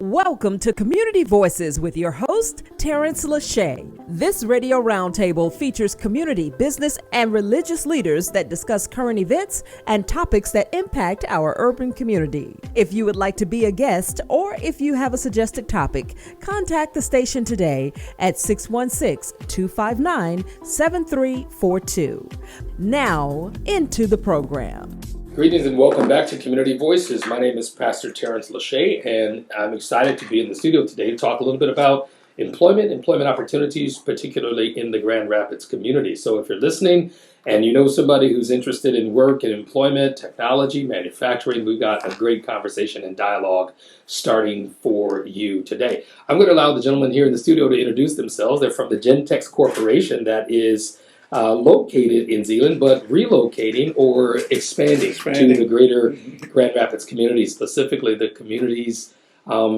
Welcome to Community Voices with your host, Tarence Lauchie. This radio roundtable features community, business, and religious leaders that discuss current events and topics that impact our urban community. If you would like to be a guest or if you have a suggested topic, contact the station today at 616-259-7342. Now, into the program. Greetings and welcome back to Community Voices. My name is Pastor Tarence Lauchie, and I'm excited to be in the studio today to talk a little bit about employment opportunities, particularly in the Grand Rapids community. So if you're listening and you know somebody who's interested in work and employment, technology, manufacturing, we've got a great conversation and dialogue starting for you today. I'm going to allow the gentlemen here in the studio to introduce themselves. They're from the Gentex Corporation that is located in Zeeland, but relocating or expanding to the greater Grand Rapids community, specifically the communities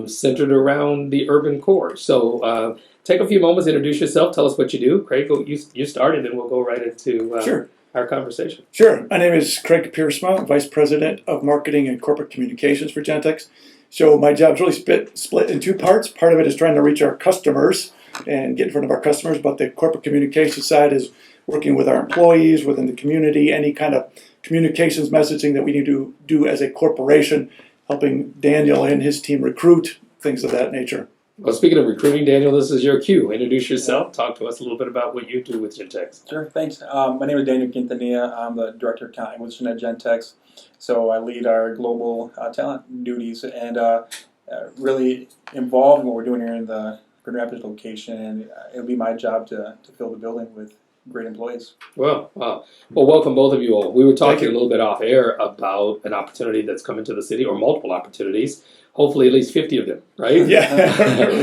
centered around the urban core. So take a few moments, introduce yourself, tell us what you do. Craig, you started, and we'll go right into our conversation. Sure. My name is Craig Piersma, Vice President of Marketing and Corporate Communications for Gentex. So my job's really split in two parts. Part of it is trying to reach our customers and get in front of our customers, but the corporate communications side is working with our employees within the community, any kind of communications messaging that we need to do as a corporation, helping Daniel and his team recruit, things of that nature. Well, speaking of recruiting, Daniel, this is your cue. Introduce yourself. Talk to us a little bit about what you do with Gentex. Sure, thanks. My name is Daniel Quintanilla. I'm the Director of Talent Acquisition at Gentex. So I lead our global talent duties and really involved in what we're doing here in the Grand Rapids location. And it'll be my job to fill the building with great employees. Well, welcome both of you all. We were talking a little bit off air about an opportunity that's coming to the city, or multiple opportunities. Hopefully, at least 50 of them, right? Yeah,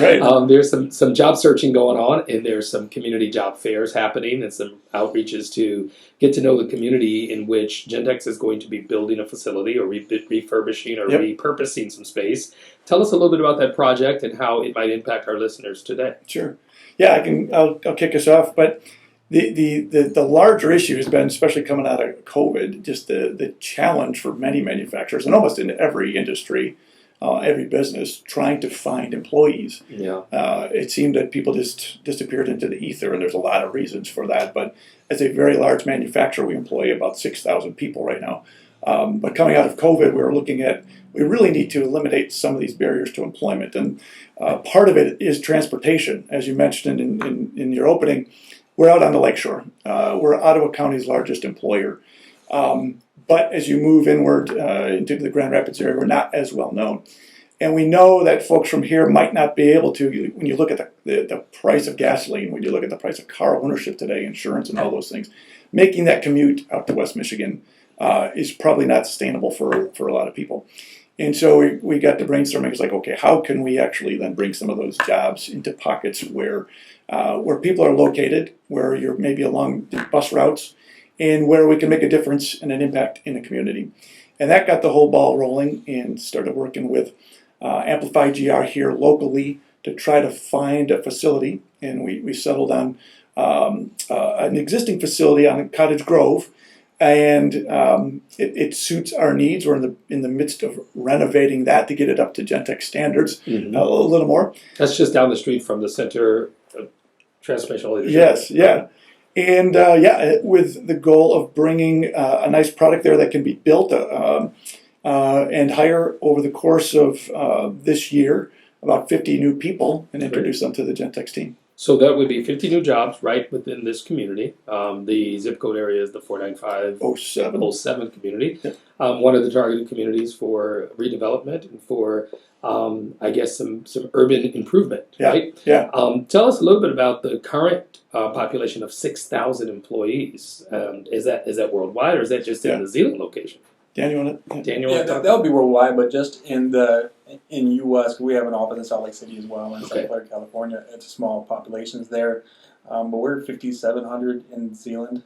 right. There's some job searching going on, and there's some community job fairs happening, and some outreaches to get to know the community in which Gentex is going to be building a facility, or refurbishing, or repurposing some space. Tell us a little bit about that project and how it might impact our listeners today. Sure. Yeah, I'll kick us off, but the larger issue has been, especially coming out of COVID, just the challenge for many manufacturers, and almost in every industry, every business, trying to find employees. Yeah. It seemed that people just disappeared into the ether, and there's a lot of reasons for that. But as a very large manufacturer, we employ about 6,000 people right now. But coming out of COVID, we really need to eliminate some of these barriers to employment. And part of it is transportation. As you mentioned in your opening, we're out on the lakeshore. We're Ottawa County's largest employer. But as you move inward into the Grand Rapids area, we're not as well known. And we know that folks from here might not be able to, when you look at the price of gasoline, when you look at the price of car ownership today, insurance and all those things, making that commute out to West Michigan is probably not sustainable for a lot of people. And so we got to brainstorming. It's like, okay, how can we actually then bring some of those jobs into pockets where people are located, where you're maybe along the bus routes, and where we can make a difference and an impact in the community. And that got the whole ball rolling, and started working with Amplify GR here locally to try to find a facility. And we settled on an existing facility on Cottage Grove, and it suits our needs. We're in the midst of renovating that to get it up to Gentex standards a little more. That's just down the street from the Center of Transformational Leadership. Yes, yeah. And with the goal of bringing a nice product there that can be built and hire over the course of this year about 50 new people and introduce them to the Gentex team. So that would be 50 new jobs right within this community. The zip code area is the 49507 community. Yep. One of the targeted communities for redevelopment and for, I guess, some urban improvement, right? Yeah. Tell us a little bit about the current population of 6,000 employees. Is that worldwide, or is that just in the Zeeland location? Daniel, that'll be worldwide, but just in U.S., we have an office in Salt Lake City as well, in Santa Clara, California. It's a small populations there, but we're 5,700 in Zeeland,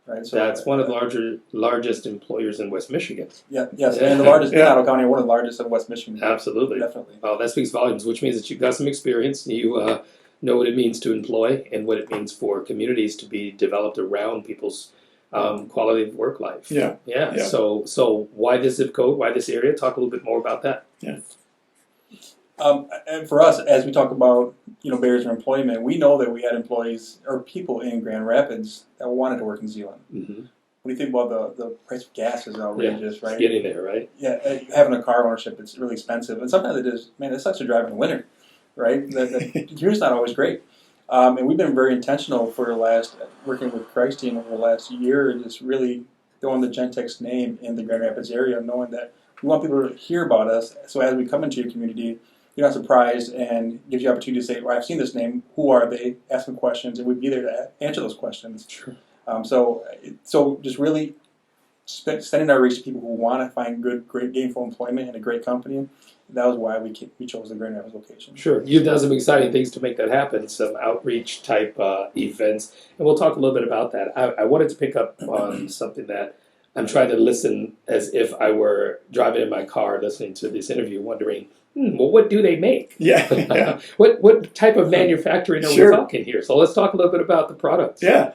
right? So that's one of the largest employers in West Michigan. And the largest in Ottawa County, one of the largest in West Michigan. Absolutely, definitely. Well, that speaks volumes, which means that you've got some experience. You know what it means to employ and what it means for communities to be developed around people's quality of work life. Yeah. So why this zip code? Why this area? Talk a little bit more about that. Yeah. And for us, as we talk about barriers to employment, we know that we had employees or people in Grand Rapids that wanted to work in Zeeland. Mm-hmm. What do you think about the price of gas is outrageous, right? Getting there, right? Yeah, having a car ownership, it's really expensive, and sometimes it sucks to drive in the winter, right? The commute's not always great. And we've been very intentional for the last, working with Christ team over the last year, just really throwing the Gentex name in the Grand Rapids area, knowing that we want people to hear about us. So as we come into your community, you're not surprised, and gives you the opportunity to say, well, I've seen this name, who are they? Ask them questions, and we'd be there to answer those questions. Sure. So just really extending our reach to people who want to find great gainful employment in a great company. That was why we chose the Grand Rapids location. Sure. You've done some exciting things to make that happen, some outreach type events, and we'll talk a little bit about that. I wanted to pick up on something that I'm trying to listen as if I were driving in my car listening to this interview, wondering, well, what do they make? Yeah. What type of manufacturing are we talking here? So let's talk a little bit about the products. Yeah.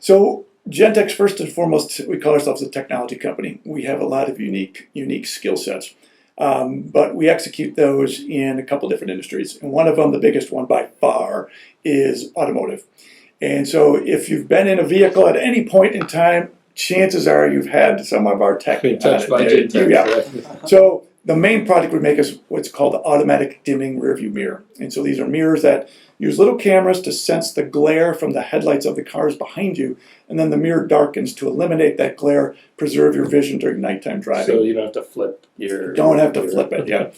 So Gentex, first and foremost, we call ourselves a technology company. We have a lot of unique skill sets. But we execute those in a couple different industries. And one of them, the biggest one by far, is automotive. And so if you've been in a vehicle at any point in time, chances are you've had some of our tech been touched by Gentex. Yeah. Right? So the main product we make is what's called the automatic dimming rearview mirror. And so these are mirrors that use little cameras to sense the glare from the headlights of the cars behind you, and then the mirror darkens to eliminate that glare, preserve your vision during nighttime driving. So you don't have to flip your... Don't have to flip it, yeah.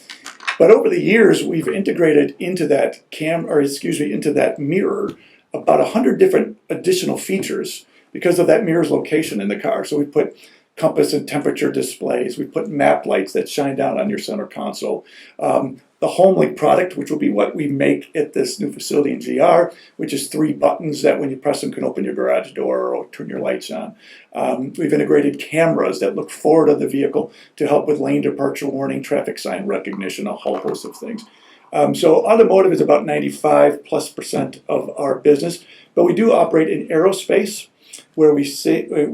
But over the years, we've integrated into that into that mirror about 100 different additional features because of that mirror's location in the car. So we put compass and temperature displays. We put map lights that shine down on your center console. The HomeLink product, which will be what we make at this new facility in GR, which is 3 buttons that when you press them can open your garage door or turn your lights on. We've integrated cameras that look forward of the vehicle to help with lane departure warning, traffic sign recognition, a whole host of things. So automotive is about 95+% of our business, but we do operate in aerospace, where we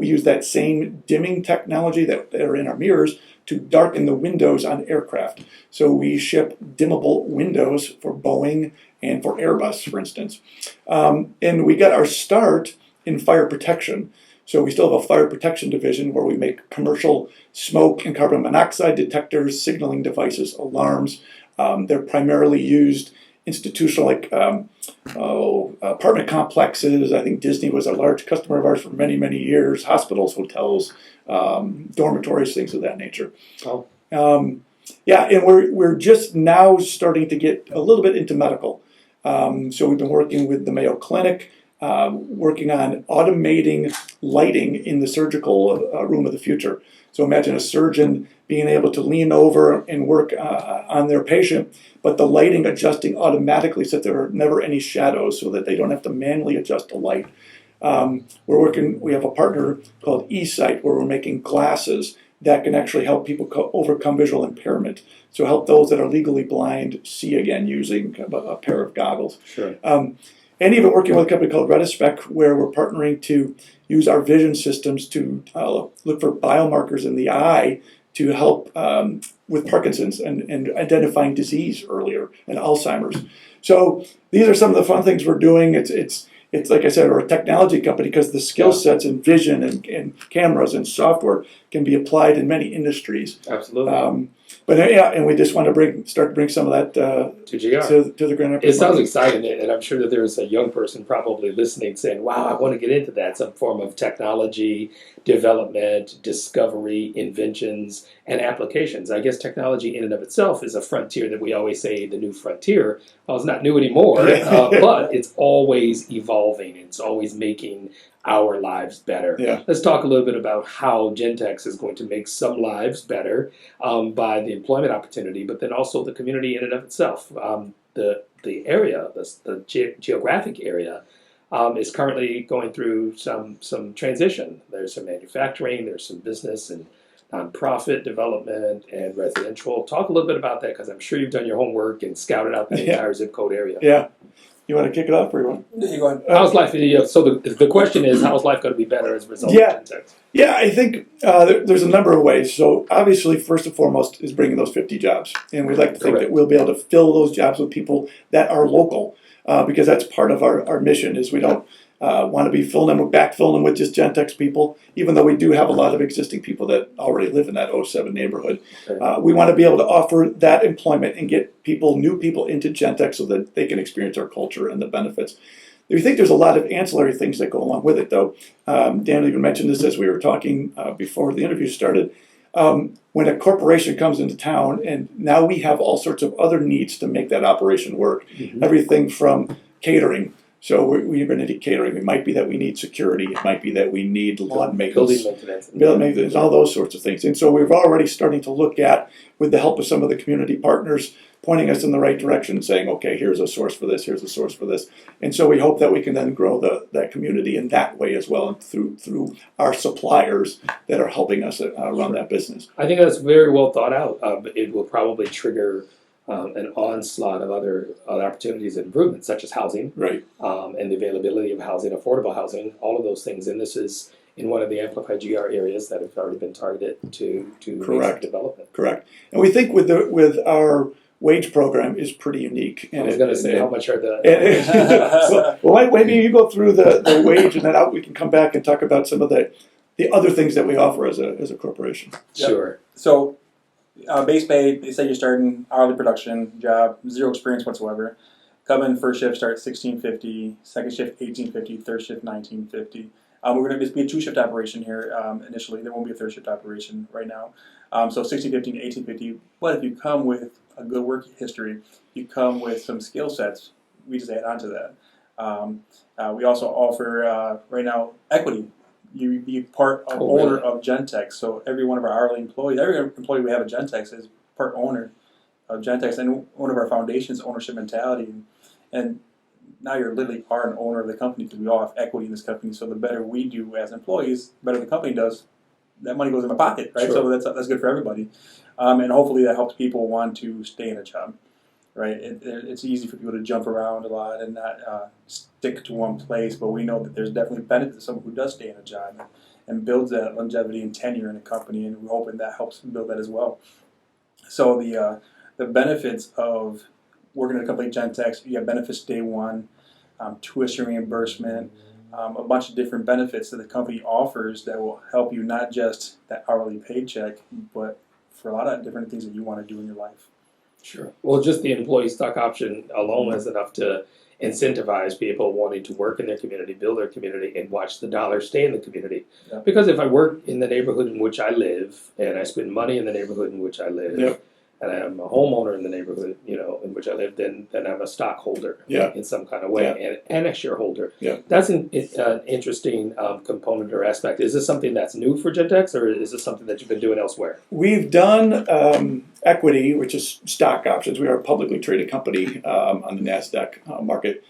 use that same dimming technology that are in our mirrors to darken the windows on aircraft. So we ship dimmable windows for Boeing and for Airbus, for instance. And we got our start in fire protection. So we still have a fire protection division where we make commercial smoke and carbon monoxide detectors, signaling devices, alarms. They're primarily used institutional, like apartment complexes. I think Disney was a large customer of ours for many, many years. Hospitals, hotels, dormitories, things of that nature. Oh. Yeah, and we're just now starting to get a little bit into medical. So we've been working with the Mayo Clinic, working on automating lighting in the surgical room of the future. So imagine a surgeon being able to lean over and work on their patient, but the lighting adjusting automatically so that there are never any shadows so that they don't have to manually adjust the light. We have a partner called eSight where we're making glasses that can actually help people overcome visual impairment. So help those that are legally blind see again using a pair of goggles. Sure. And even working with a company called Retispec, where we're partnering to use our vision systems to look for biomarkers in the eye to help with Parkinson's and identifying disease earlier and Alzheimer's. So these are some of the fun things we're doing. It's like I said, we're a technology company because the skill sets in vision and cameras and software can be applied in many industries. Absolutely. But yeah, and we just want to start to bring some of that to GR. To the Grand Rapids. It sounds exciting, and I'm sure that there's a young person probably listening saying, wow, I want to get into that, some form of technology, development, discovery, inventions, and applications. I guess technology in and of itself is a frontier that we always say the new frontier. Well, it's not new anymore, but it's always evolving. It's always making our lives better. Yeah. Let's talk a little bit about how Gentex is going to make some lives better by the employment opportunity, but then also the community in and of itself. The area, the geographic area, is currently going through some transition. There's some manufacturing, there's some business and nonprofit development and residential. Talk a little bit about that because I'm sure you've done your homework and scouted out the entire zip code area. Yeah. You want to kick it off, or you want? You go ahead. How's life? So the question is, how's life going to be better as a result Yeah. of Gentex? Yeah, I think there's a number of ways. So obviously, first and foremost is bringing those 50 jobs. And we'd like to think Correct. that we'll be able to fill those jobs with people that are local, because that's part of our mission is we don't want to be backfilling them with just Gentex people, even though we do have a lot of existing people that already live in that '07 neighborhood. Okay. We want to be able to offer that employment and get new people into Gentex so that they can experience our culture and the benefits. We think there's a lot of ancillary things that go along with it, though. Dan even mentioned this as we were talking before the interview started. When a corporation comes into town, and now we have all sorts of other needs to make that operation work. Mhm. Everything from catering. So we're going to need catering. It might be that we need security. It might be that we need lawn maintenance. Building maintenance, all those sorts of things. And so we're already starting to look at, with the help of some of the community partners, pointing us in the right direction, saying, okay, here's a source for this, here's a source for this. And so we hope that we can then grow that community in that way as well, and through our suppliers that are helping us run that business. I think that's very well thought out. It will probably trigger an onslaught of other opportunities and improvements, such as housing, Right. And the availability of housing, affordable housing, all of those things. And this is in one of the amplified GR areas that have already been targeted to Correct. development. Correct. And we think with our wage program is pretty unique. I was going to say, how much are the... Well, maybe you go through the wage, and then we can come back and talk about some of the other things that we offer as a corporation. Sure. So, base pay, they say you're starting hourly production job, zero experience whatsoever. Come in first shift, start $16.50, second shift $18.50, third shift $19.50. We're going to be a two-shift operation here initially. There won't be a third shift operation right now. So $16.50 and $18.50. But if you come with a good work history, you come with some skill sets, we just add on to that. We also offer right now equity. You be part of owner of Gentex. So every one of our hourly employees, every employee we have at Gentex is part owner of Gentex, and one of our foundations, ownership mentality. And now you're literally are an owner of the company because we all have equity in this company. So the better we do as employees, the better the company does. That money goes in my pocket, right? Sure. So that's good for everybody, and hopefully that helps people want to stay in a job, right? It's easy for people to jump around a lot and not stick to one place, but we know that there's definitely benefit to someone who does stay in a job and builds that longevity and tenure in a company, and we're hoping that helps build that as well. So the benefits of working at a company like Gentex, you have benefits day one, tuition reimbursement, a bunch of different benefits that the company offers that will help you not just that hourly paycheck, but for a lot of different things that you want to do in your life. Sure. Well, just the employee stock option alone is enough to incentivize people wanting to work in their community, build their community, and watch the dollar stay in the community. Yeah. Because if I work in the neighborhood in which I live, and I spend money in the neighborhood in which I live, Yep. and I'm a homeowner in the neighborhood, in which I live, then I'm a stockholder in some kind of way, and a shareholder. Yeah. That's an interesting component or aspect. Is this something that's new for Gentex, or is this something that you've been doing elsewhere? We've done equity, which is stock options. We are a publicly traded company on the NASDAQ market.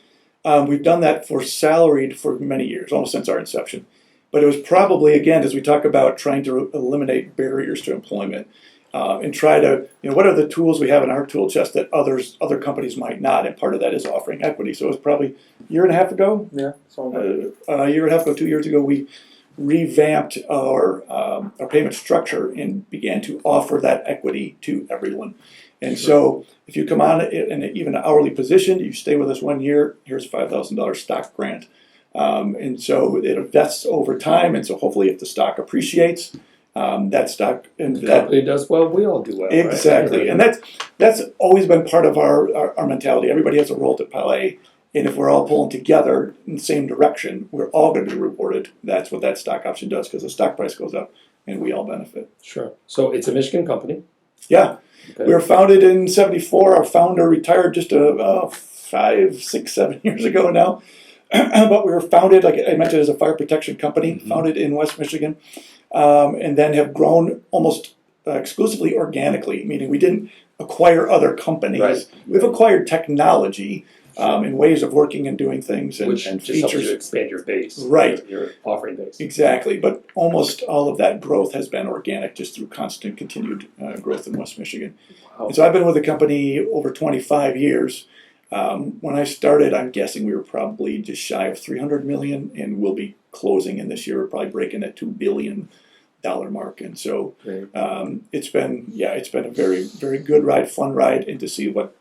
We've done that for salaried for many years, almost since our inception. But it was probably, again, as we talk about trying to eliminate barriers to employment, and try to, what are the tools we have in our tool chest that other companies might not? And part of that is offering equity. So it was probably a year and a half ago. Yeah. A year and a half ago, 2 years ago, we revamped our payment structure and began to offer that equity to everyone. And so if you come on in even an hourly position, you stay with us 1 year, here's a $5,000 stock grant. And so it vests over time. And so hopefully if the stock appreciates, that stock and the company does well, we all do well. Exactly, right? And that's always been part of our mentality. Everybody has a role to play, and if we're all pulling together in the same direction, we're all going to be rewarded. That's what that stock option does, because the stock price goes up, and we all benefit. Sure. So it's a Michigan company. Yeah, Okay. we were founded in '74. Our founder retired just 5, 6, 7 years ago now. But we were founded, like I mentioned, as a fire protection company, founded in West Michigan. And then have grown almost exclusively organically, meaning we didn't acquire other companies. Right. We've acquired technology and ways of working and doing things and, Which and just helps you features. expand your base. Right. Your offering base. Exactly, but almost all of that growth has been organic just through constant continued growth in West Michigan. Wow. And so I've been with the company over 25 years. When I started, I'm guessing we were probably just shy of 300 million, and we'll be closing in this year, probably breaking that $2 billion mark. And so it's been a very, very good ride, fun ride, and to see what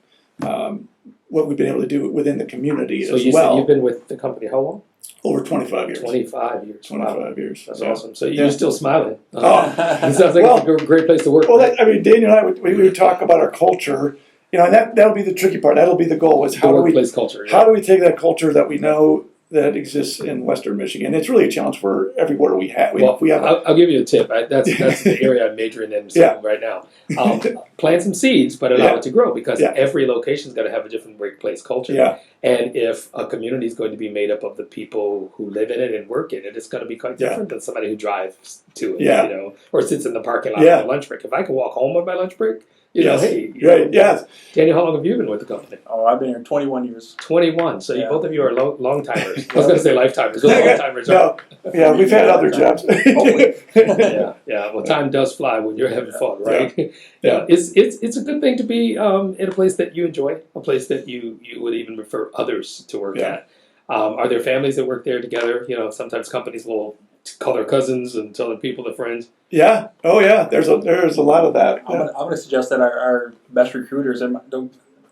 we've been able to do within the community So as you well. said you've been with the company how long? Over 25 years. 25 years. 25 years. That's Yeah. awesome. So you're still smiling. Oh. It sounds like Well, it's a great place to work. Well, right? Daniel and I, we would talk about our culture, and that'll be the tricky part. That'll be the goal, is The how do we workplace culture. how do we take that culture that we know that exists in Western Michigan? It's really a challenge for everywhere we have. I'll give you a tip. That's the area I'm majoring in right now. Plant some seeds, but allow it to grow, because every location's got to have a different workplace culture. Yeah. And if a community is going to be made up of the people who live in it and work in it, it's going to be quite different than somebody who drives to it, or sits in the parking lot on a lunch break. If I can walk home on my lunch break, Daniel, how long have you been with the company? Oh, I've been here 21 years. 21. So both of you are long timers. I was going to say lifetimers. Long timers. We've had other jobs. Well, time does fly when you're having fun, right? It's a good thing to be in a place that you enjoy, a place that you would even refer others to work at. Are there families that work there together? Sometimes companies will call their cousins and tell their people, their friends. Yeah. Oh, yeah. There's a lot of that. I'm going to suggest that our best recruiters, and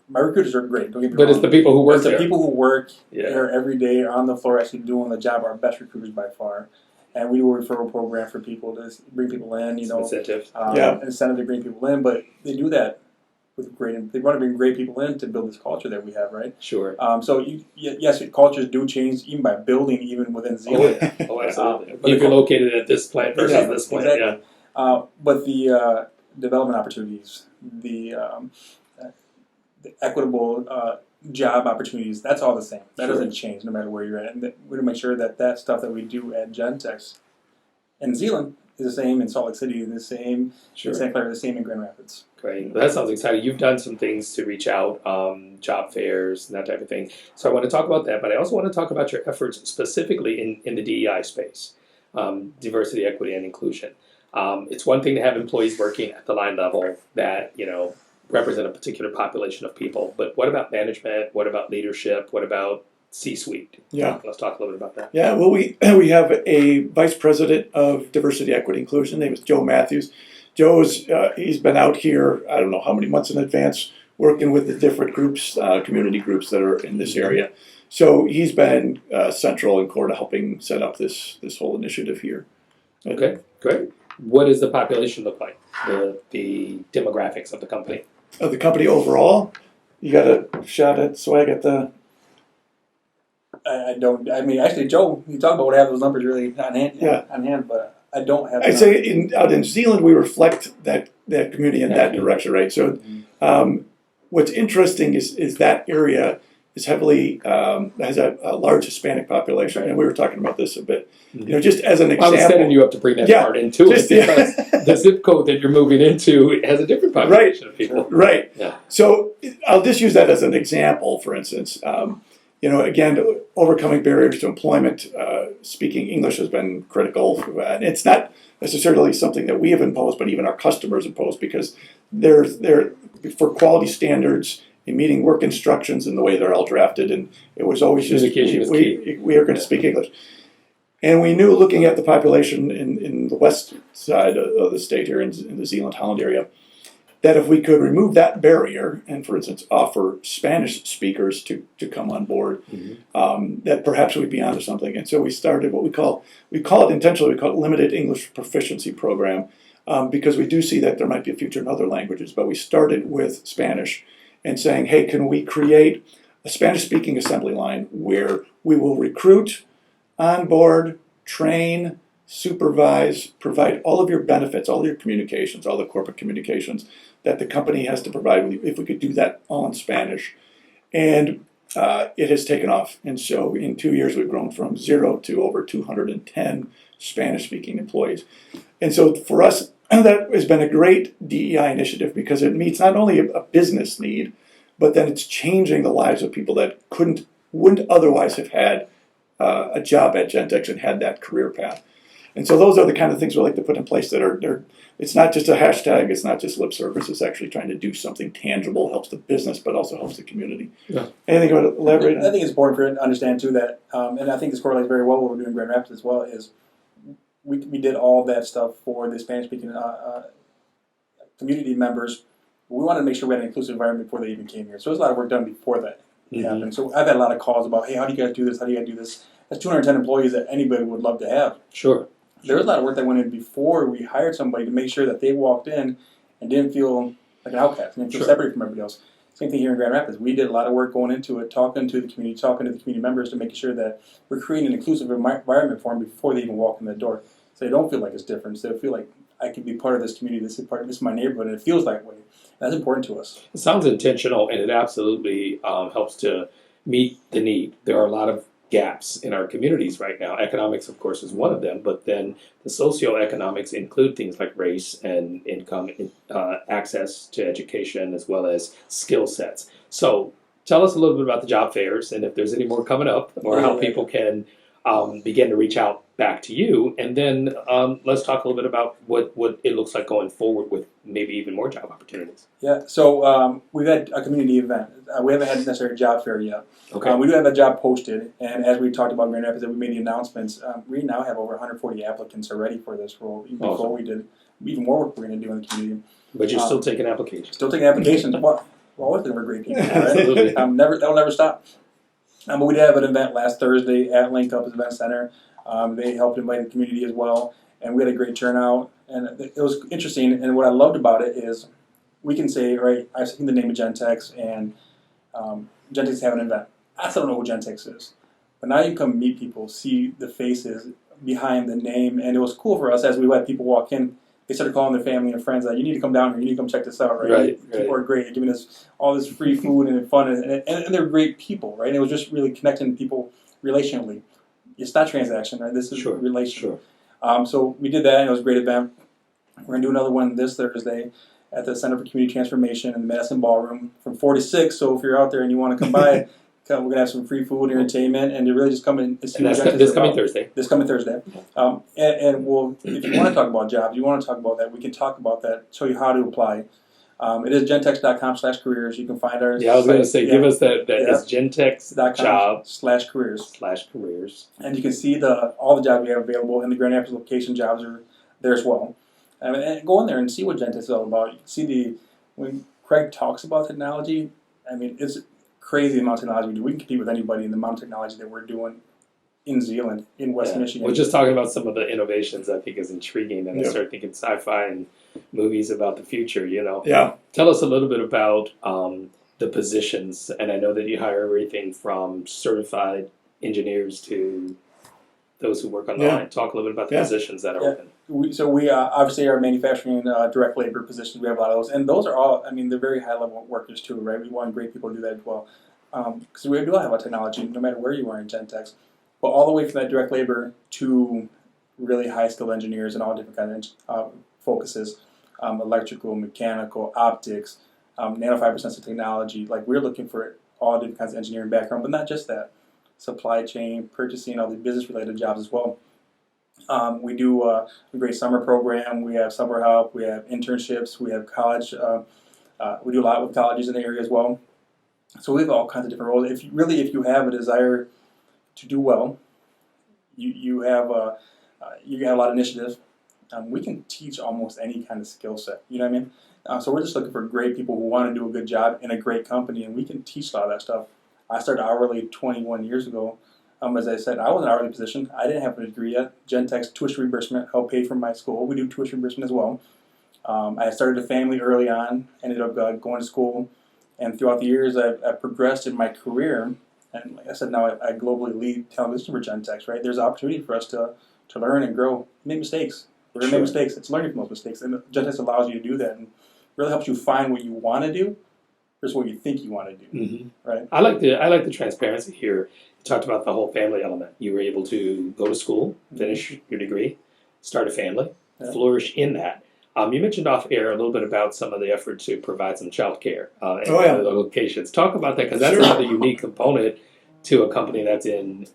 my recruiters are great. Don't get me wrong. But it's the people who work there. It's the people who work there every day on the floor, actually doing the job, are our best recruiters by far. And we do a referral program for people to bring people in. Incentive. An incentive to bring people in, but they do that with they want to bring great people in to build this culture that we have, right? Sure. So yes, cultures do change even by building, even within Zealand. Oh, absolutely. But if you're located at this plant versus this plant, exactly. But the development opportunities, the equitable job opportunities, that's all the same. That doesn't change no matter where you're at. And we're going to make sure that stuff that we do at Gentex in Zealand is the same in Salt Lake City, the same in St. Clair, the same in Grand Rapids. Great. Well, that sounds exciting. You've done some things to reach out, job fairs and that type of thing. So I want to talk about that, but I also want to talk about your efforts specifically in the DEI space, diversity, equity, and inclusion. It's one thing to have employees working at the line level that, represent a particular population of people, but what about management? What about leadership? What about C-suite? Yeah. Let's talk a little bit about that. Yeah, well, we have a vice president of diversity, equity, inclusion. His name is Joe Matthews. Joe's he's been out here, I don't know how many months in advance, working with the different groups, community groups that are in this area. So he's been central and core to helping set up this whole initiative here. Okay, great. What does the population look like? The demographics of the company? Of the company overall, you got a shot at, so I get the... I don't. I mean, actually, Joe, you talk about what I have those numbers really on hand, but I don't have. I'd say out in Zealand, we reflect that community in that direction, right? So, what's interesting is that area is heavily has a large Hispanic population, and we were talking about this a bit. Just as an example, I was setting you up to bring that part into it because the zip code that you're moving into has a different population of people. Right. Yeah. So I'll just use that as an example. For instance. Again, overcoming barriers to employment, speaking English has been critical. And it's not necessarily something that we have imposed, but even our customers impose, because they're for quality standards in meeting work instructions and the way they're all drafted. And it was always just, we are going to speak English. And we knew, looking at the population in the west side of the state here, in the Zeeland-Holland area, that if we could remove that barrier and, for instance, offer Spanish speakers to come on board, that perhaps we'd be onto something. And so we started what we call it Limited English Proficiency Program, because we do see that there might be a future in other languages. But we started with Spanish and saying, hey, can we create a Spanish-speaking assembly line where we will recruit, onboard, train, supervise, provide all of your benefits, all your communications, all the corporate communications that the company has to provide, if we could do that all in Spanish. And it has taken off. And so in 2 years, we've grown from 0 to over 210 Spanish-speaking employees. And so for us, that has been a great DEI initiative, because it meets not only a business need, but then it's changing the lives of people that wouldn't otherwise have had a job at Gentex and had that career path. And so those are the kind of things we like to put in place that are it's not just a hashtag, it's not just lip service, it's actually trying to do something tangible, helps the business, but also helps the community. Yeah. Anything you want to elaborate on? I think it's important for it to understand too that, and I think this correlates very well with what we're doing in Grand Rapids as well, is we did all that stuff for the Spanish-speaking community members. We wanted to make sure we had an inclusive environment before they even came here. So there's a lot of work done before that happened. So I've had a lot of calls about, hey, how do you guys do this? How do you guys do this? That's 210 employees that anybody would love to have. Sure. There was a lot of work that went in before we hired somebody to make sure that they walked in and didn't feel like an outcast, didn't feel separated from everybody else. Same thing here in Grand Rapids. We did a lot of work going into it, talking to the community members to make sure that we're creating an inclusive environment for them before they even walk in the door. So they don't feel like it's different. So they feel like I can be part of this community. This is my neighborhood, and it feels that way. That's important to us. It sounds intentional, and it absolutely helps to meet the need. There are a lot of gaps in our communities right now. Economics, of course, is one of them, but then the socioeconomics include things like race and income, access to education, as well as skill sets. So tell us a little bit about the job fairs, and if there's any more coming up, or how people can begin to reach out back to you. And then let's talk a little bit about what it looks like going forward with maybe even more job opportunities. Yeah, so we've had a community event. We haven't had necessarily a job fair yet. Okay. We do have a job posted, and as we talked about in Grand Rapids, that we made the announcements. We now have over 140 applicants already for this role, even before we did even more work we're going to do in the community. But you're still taking applications. Still taking applications. Well, we're always looking for great people. Right? Absolutely. That'll never stop. But we did have an event last Thursday at Link Up Event Center. They helped invite the community as well, and we had a great turnout. And it was interesting, and what I loved about it is we can say, right, I've seen the name of Gentex, and Gentex have an event. I still don't know who Gentex is. But now you come meet people, see the faces behind the name, and it was cool for us as we let people walk in. They started calling their family and friends, like, you need to come down here, you need to come check this out, right? Right. People are great, giving us all this free food and fun, and they're great people, right? And it was just really connecting people relationally. It's not transaction, right? This is relational. Sure. So we did that, and it was a great event. We're going to do another one this Thursday at the Center for Community Transformation in the Madison Ballroom from 4 to 6. So if you're out there and you want to come by, we're going to have some free food, entertainment, and to really just come in and see what this coming Thursday. This coming Thursday. And we'll, if you want to talk about jobs, you want to talk about that, we can talk about that, show you how to apply. It is gentex.com/careers. You can find our Yeah, I was going to say, give us that. It's gentex.com/careers. And you can see all the jobs we have available, and the Grand Rapids location jobs are there as well. And go in there and see what Gentex is all about. You can see when Craig talks about technology, I mean, it's crazy the amount of technology we do. We can compete with anybody in the amount of technology that we're doing in Zealand, in West Michigan. We're just talking about some of the innovations I think is intriguing, and I start thinking sci-fi and movies about the future, Yeah. Tell us a little bit about the positions, and I know that you hire everything from certified engineers to those who work on the line. Talk a little bit about the positions that are open. We obviously are manufacturing direct labor positions. We have a lot of those, and those are all, I mean, they're very high level workers too, right? We want great people to do that as well, because we do have a technology, no matter where you are in Gentex, but all the way from that direct labor to really high skilled engineers and all different kinds of focuses, electrical, mechanical, optics, nanofiber sensor technology. Like, we're looking for all different kinds of engineering background, but not just that. Supply chain, purchasing, all the business related jobs as well. We do a great summer program. We have summer help. We have internships. We have college. We do a lot with colleges in the area as well. So we have all kinds of different roles. If you have a desire to do well, you have a lot of initiative. We can teach almost any kind of skill set. You know what I mean? So we're just looking for great people who want to do a good job in a great company, and we can teach a lot of that stuff. I started hourly 21 years ago. As I said, I was in an hourly position. I didn't have a degree yet. Gentex tuition reimbursement helped pay for my school. We do tuition reimbursement as well. I started a family early on, ended up going to school, and throughout the years I've progressed in my career. And like I said, now I globally lead television for Gentex, right? There's opportunity for us to learn and grow, make mistakes. We're going to make mistakes. It's learning from those mistakes. And Gentex allows you to do that and really helps you find what you want to do versus what you think you want to do, right? I like the transparency here. You talked about the whole family element. You were able to go to school, finish your degree, start a family, flourish in that. You mentioned off air a little bit about some of the effort to provide some child care at the locations. Talk about that, because that's another unique component to a company that's in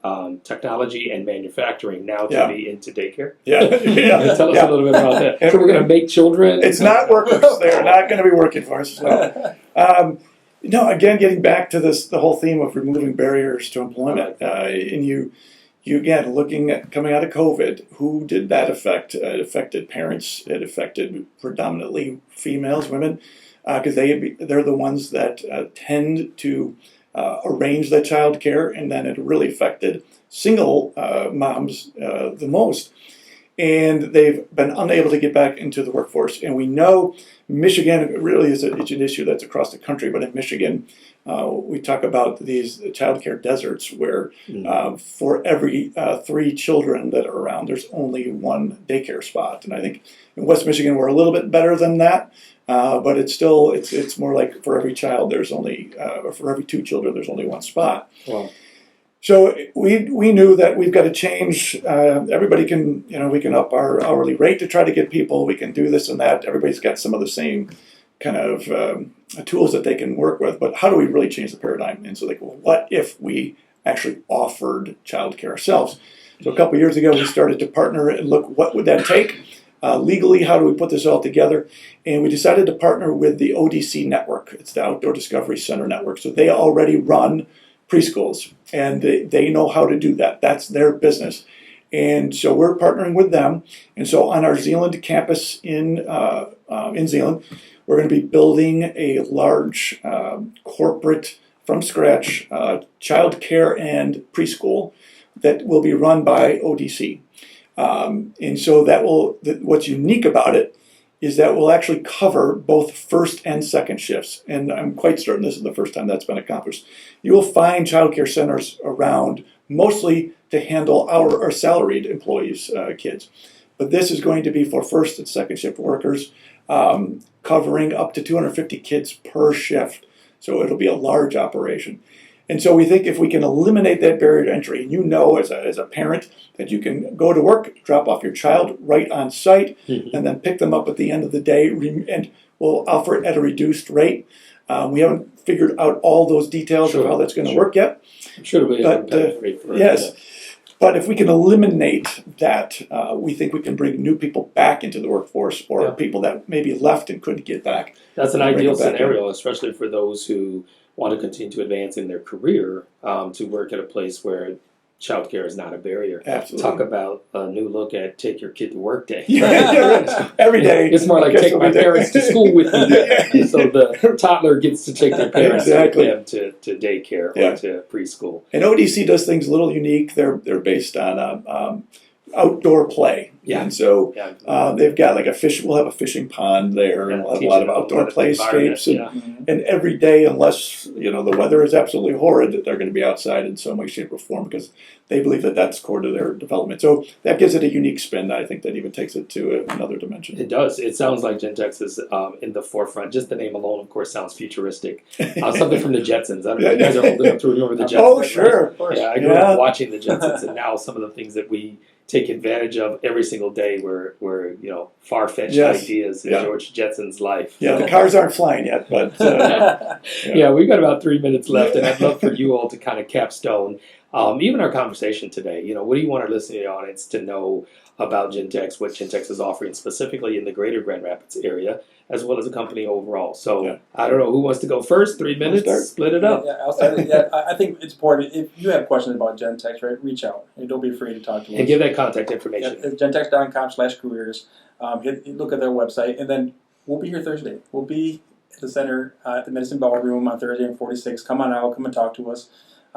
technology and manufacturing now to be into daycare. Yeah. Tell us a little bit about that. So we're going to make children. It's not workers. They're not going to be working for us. No. Again, getting back to the whole theme of removing barriers to employment, and you again looking at coming out of COVID, who did that affect? It affected parents. It affected predominantly females, women, because they're the ones that tend to arrange the child care, and then it really affected single moms the most. And they've been unable to get back into the workforce. And we know Michigan really is it's an issue that's across the country, but in Michigan, we talk about these child care deserts where for every 3 children that are around, there's only 1 daycare spot. And I think in West Michigan, we're a little bit better than that. But it's still, it's more like for every child, there's only, or for every 2 children, there's only 1 spot. Wow. So we knew that we've got to change. Everybody can, we can up our hourly rate to try to get people. We can do this and that. Everybody's got some of the same kind of tools that they can work with. But how do we really change the paradigm? And so what if we actually offered childcare ourselves? So a couple of years ago, we started to partner and look, what would that take? Legally, how do we put this all together? And we decided to partner with the ODC network. It's the Outdoor Discovery Center network. So they already run preschools, and they know how to do that. That's their business. And so we're partnering with them. And so on our Zeeland campus in Zeeland, we're going to be building a large corporate, from scratch, child care and preschool that will be run by ODC. And so what's unique about it is that we'll actually cover both first and second shifts. And I'm quite certain this is the first time that's been accomplished. You will find child care centers around mostly to handle our salaried employees' kids. But this is going to be for first and second shift workers, covering up to 250 kids per shift. So it'll be a large operation. And so we think if we can eliminate that barrier to entry, and as a parent that you can go to work, drop off your child right on site, and then pick them up at the end of the day, and we'll offer it at a reduced rate. We haven't figured out all those details of how that's going to work yet. I'm sure it'll be a competitive rate for it. Yes. But if we can eliminate that, we think we can bring new people back into the workforce, or people that maybe left and couldn't get back. That's an ideal scenario, especially for those who want to continue to advance in their career, to work at a place where childcare is not a barrier. Absolutely. Talk about a new look at take your kid to work day. Every day. It's more like take my parents to school with me. So the toddler gets to take their parents with them to daycare or to preschool. And ODC does things a little unique. They're based on outdoor play. Yeah. And so they've got we'll have a fishing pond there, and we'll have a lot of outdoor playscapes. And every day, unless the weather is absolutely horrid, they're going to be outside in some way, shape, or form, because they believe that that's core to their development. So that gives it a unique spin. I think that even takes it to another dimension. It does. It sounds like Gentex is in the forefront. Just the name alone, of course, sounds futuristic. Something from the Jetsons. I don't know if you guys are old enough to remember the Jetsons. Oh, sure. Of course. Yeah, I grew up watching the Jetsons, and now some of the things that we take advantage of every single day were far-fetched ideas in George Jetson's life. Yeah, the cars aren't flying yet, but we've got about 3 minutes left, and I'd love for you all to kind of capstone even our conversation today. What do you want our listening audience to know about Gentex, what Gentex is offering specifically in the greater Grand Rapids area, as well as the company overall? So I don't know who wants to go first. 3 minutes, split it up. I'll start. I think it's important. If you have questions about Gentex, right, reach out and don't be afraid to talk to us. And give that contact information. It's gentex.com/careers. Look at their website, and then we'll be here Thursday. We'll be at the center at the Medicine Ballroom on Thursday on 46. Come on out. Come and talk to us.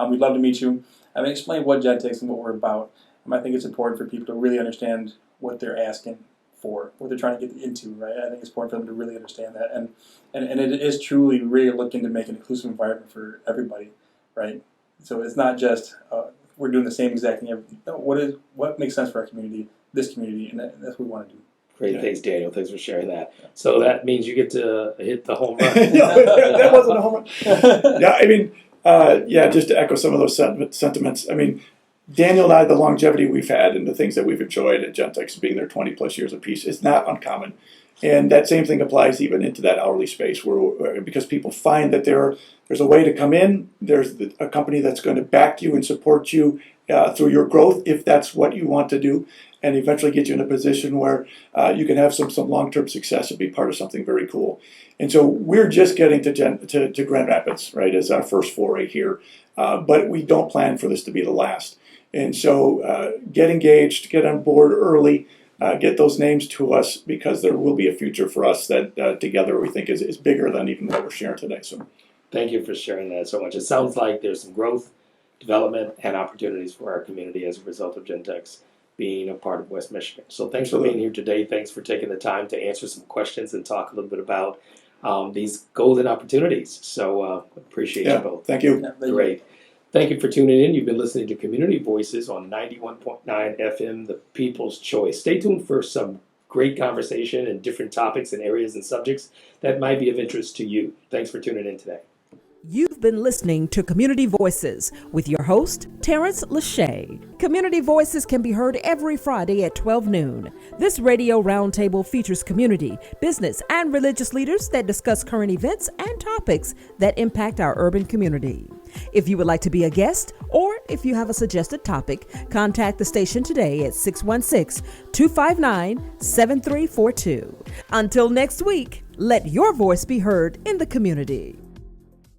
We'd love to meet you. Explain what Gentex and what we're about. I think it's important for people to really understand what they're asking for, what they're trying to get into, right? I think it's important for them to really understand that. And it is truly really looking to make an inclusive environment for everybody, right? So it's not just we're doing the same exact thing. No, what makes sense for our community, this community, and that's what we want to do. Great, thanks, Daniel. Thanks for sharing that. So that means you get to hit the home run. That wasn't a home run. Just to echo some of those sentiments. Daniel and I, the longevity we've had and the things that we've enjoyed at Gentex being there 20 plus years apiece, is not uncommon. And that same thing applies even into that hourly space, where because people find that there's a way to come in, there's a company that's going to back you and support you through your growth if that's what you want to do, and eventually get you in a position where you can have some long-term success and be part of something very cool. And so we're just getting to Grand Rapids, right, as our first foray here, but we don't plan for this to be the last. And so get engaged, get on board early, get those names to us, because there will be a future for us that together we think is bigger than even what we're sharing today. So Thank you for sharing that so much. It sounds like there's some growth, development, and opportunities for our community as a result of Gentex being a part of West Michigan. So thanks for being here today. Thanks for taking the time to answer some questions and talk a little bit about these golden opportunities. So appreciate you both. Thank you. Great. Thank you for tuning in. You've been listening to Community Voices on 91.9 FM, The People's Choice. Stay tuned for some great conversation and different topics and areas and subjects that might be of interest to you. Thanks for tuning in today. You've been listening to Community Voices with your host, Tarence Lauchie. Community Voices can be heard every Friday at 12 noon. This radio roundtable features community, business, and religious leaders that discuss current events and topics that impact our urban community. If you would like to be a guest, or if you have a suggested topic, contact the station today at 616-259-7342. Until next week, let your voice be heard in the community.